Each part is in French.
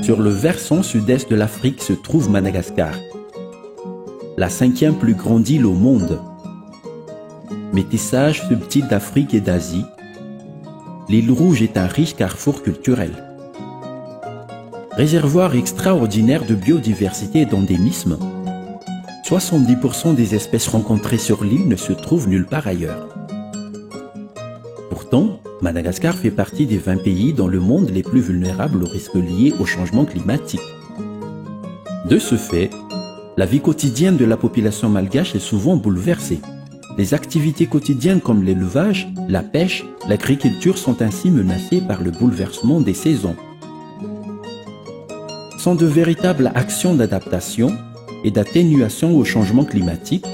Sur le versant sud-est de l'Afrique se trouve Madagascar, la 5e plus grande île au monde. Métissage subtil d'Afrique et d'Asie, l'île Rouge est un riche carrefour culturel. Réservoir extraordinaire de biodiversité et d'endémisme, 70% des espèces rencontrées sur l'île ne se trouvent nulle part ailleurs. Pourtant, Madagascar fait partie des 20 pays dans le monde les plus vulnérables aux risques liés au changement climatique. De ce fait, la vie quotidienne de la population malgache est souvent bouleversée. Les activités quotidiennes comme l'élevage, la pêche, l'agriculture sont ainsi menacées par le bouleversement des saisons. Sans de véritables actions d'adaptation et d'atténuation au changement climatique,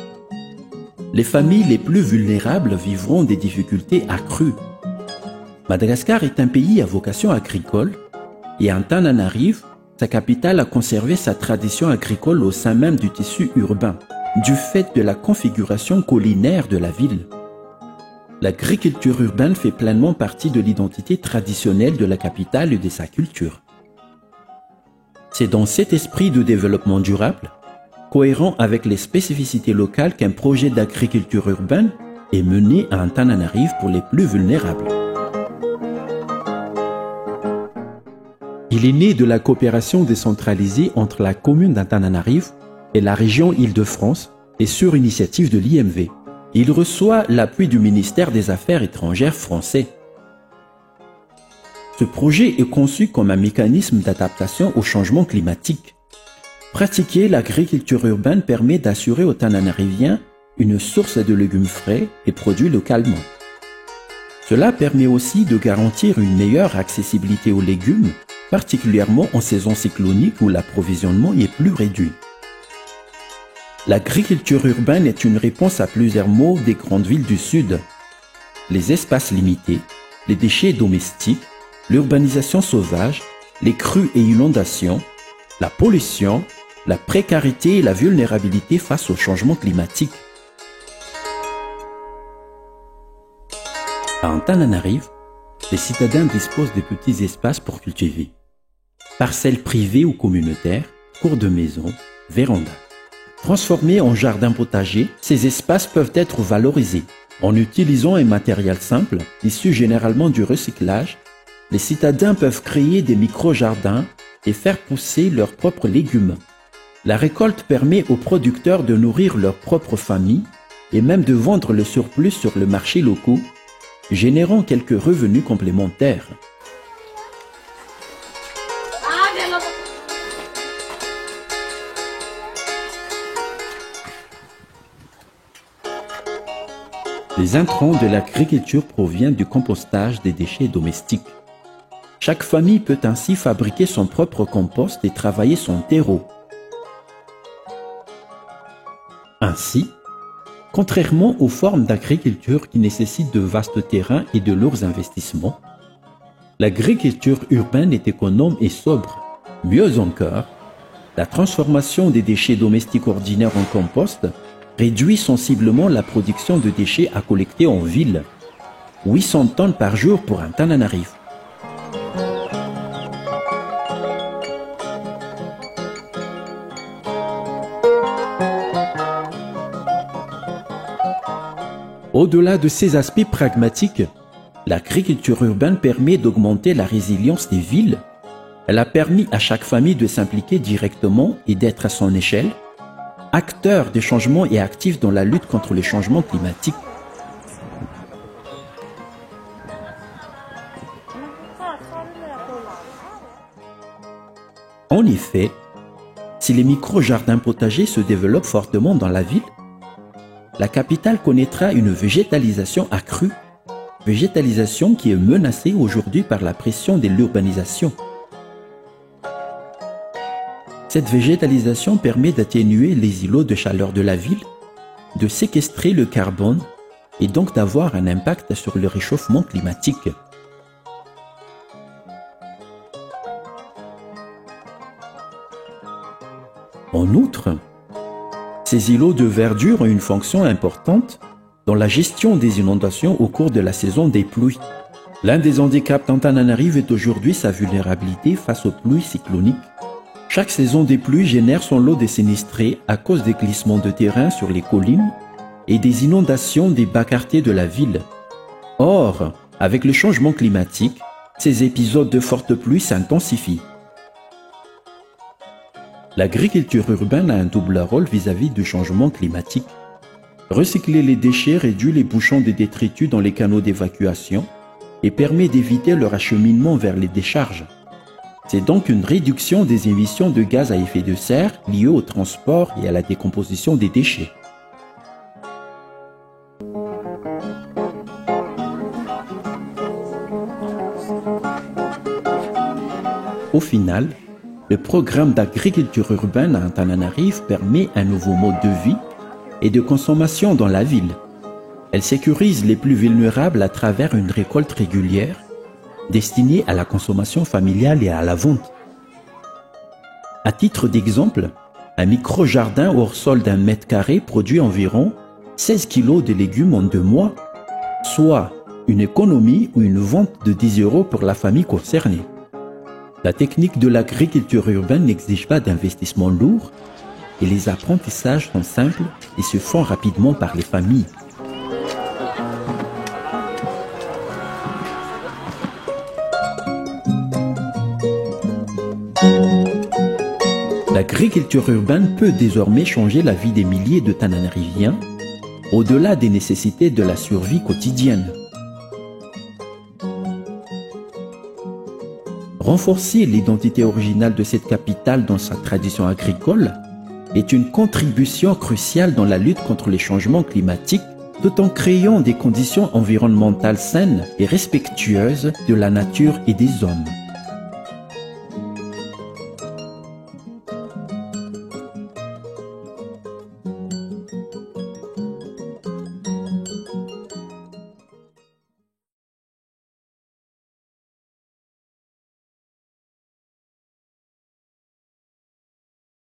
les familles les plus vulnérables vivront des difficultés accrues. Madagascar est un pays à vocation agricole et Antananarive, sa capitale, a conservé sa tradition agricole au sein même du tissu urbain, du fait de la configuration collinaire de la ville. L'agriculture urbaine fait pleinement partie de l'identité traditionnelle de la capitale et de sa culture. C'est dans cet esprit de développement durable, cohérent avec les spécificités locales, qu'un projet d'agriculture urbaine est mené à Antananarive pour les plus vulnérables. Il est né de la coopération décentralisée entre la commune d'Antananarive et la région Île-de-France et sur initiative de l'IMV. Il reçoit l'appui du ministère des Affaires étrangères français. Ce projet est conçu comme un mécanisme d'adaptation au changement climatique. Pratiquer l'agriculture urbaine permet d'assurer aux Tananariviens une source de légumes frais et produits localement. Cela permet aussi de garantir une meilleure accessibilité aux légumes, particulièrement en saison cyclonique où l'approvisionnement est plus réduit. L'agriculture urbaine est une réponse à plusieurs maux des grandes villes du Sud. Les espaces limités, les déchets domestiques, l'urbanisation sauvage, les crues et inondations, la pollution, la précarité et la vulnérabilité face au changement climatique. À Antananarive, les citadins disposent de petits espaces pour cultiver. Parcelles privées ou communautaires, cours de maison, vérandas. Transformés en jardins potagers, ces espaces peuvent être valorisés. En utilisant un matériel simple, issu généralement du recyclage, les citadins peuvent créer des micro-jardins et faire pousser leurs propres légumes. La récolte permet aux producteurs de nourrir leur propre famille et même de vendre le surplus sur le marché local, générant quelques revenus complémentaires. Les intrants de l'agriculture proviennent du compostage des déchets domestiques. Chaque famille peut ainsi fabriquer son propre compost et travailler son terreau. Ainsi, contrairement aux formes d'agriculture qui nécessitent de vastes terrains et de lourds investissements, l'agriculture urbaine est économe et sobre. Mieux encore, la transformation des déchets domestiques ordinaires en compost réduit sensiblement la production de déchets à collecter en ville, 800 tonnes par jour pour Antananarive. Au-delà de ces aspects pragmatiques, l'agriculture urbaine permet d'augmenter la résilience des villes. Elle a permis à chaque famille de s'impliquer directement et d'être à son échelle acteur des changements et actif dans la lutte contre les changements climatiques. En effet, si les micro-jardins potagers se développent fortement dans la ville, la capitale connaîtra une végétalisation accrue, végétalisation qui est menacée aujourd'hui par la pression de l'urbanisation. Cette végétalisation permet d'atténuer les îlots de chaleur de la ville, de séquestrer le carbone et donc d'avoir un impact sur le réchauffement climatique. En outre, ces îlots de verdure ont une fonction importante dans la gestion des inondations au cours de la saison des pluies. L'un des handicaps d'Antananarive est aujourd'hui sa vulnérabilité face aux pluies cycloniques. Chaque saison des pluies génère son lot de sinistrés à cause des glissements de terrain sur les collines et des inondations des bas quartiers de la ville. Or, avec le changement climatique, ces épisodes de fortes pluies s'intensifient. L'agriculture urbaine a un double rôle vis-à-vis du changement climatique. Recycler les déchets réduit les bouchons de détritus dans les canaux d'évacuation et permet d'éviter leur acheminement vers les décharges. C'est donc une réduction des émissions de gaz à effet de serre liées au transport et à la décomposition des déchets. Au final, le programme d'agriculture urbaine à Antananarive permet un nouveau mode de vie et de consommation dans la ville. Elle sécurise les plus vulnérables à travers une récolte régulière destinée à la consommation familiale et à la vente. À titre d'exemple, un micro-jardin hors sol d'1 mètre carré produit environ 16 kg de légumes en 2 mois, soit une économie ou une vente de 10 € pour la famille concernée. La technique de l'agriculture urbaine n'exige pas d'investissement lourd et les apprentissages sont simples et se font rapidement par les familles. L'agriculture urbaine peut désormais changer la vie des milliers de Tananariviens, au-delà des nécessités de la survie quotidienne. Renforcer l'identité originale de cette capitale dans sa tradition agricole est une contribution cruciale dans la lutte contre les changements climatiques, tout en créant des conditions environnementales saines et respectueuses de la nature et des hommes.